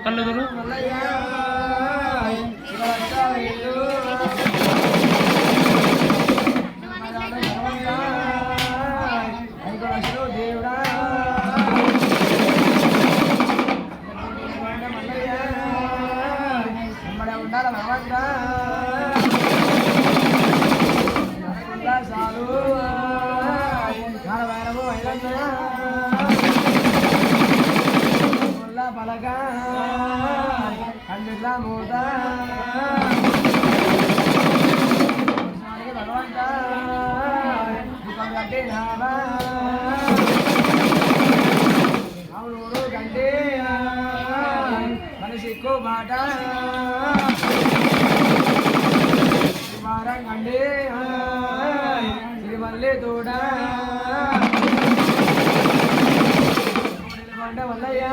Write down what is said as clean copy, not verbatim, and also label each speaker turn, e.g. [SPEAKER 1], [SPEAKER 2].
[SPEAKER 1] కళ్ళుదురు దేవుడా ఉండాల భగవంతుడా సారు వైరము పలక కండిలా మూత భగవంత కట్టి అవునూరు కంటే మనిషికు మాట వారం కండి సిరిమల్లి తోడ మల్లయ్య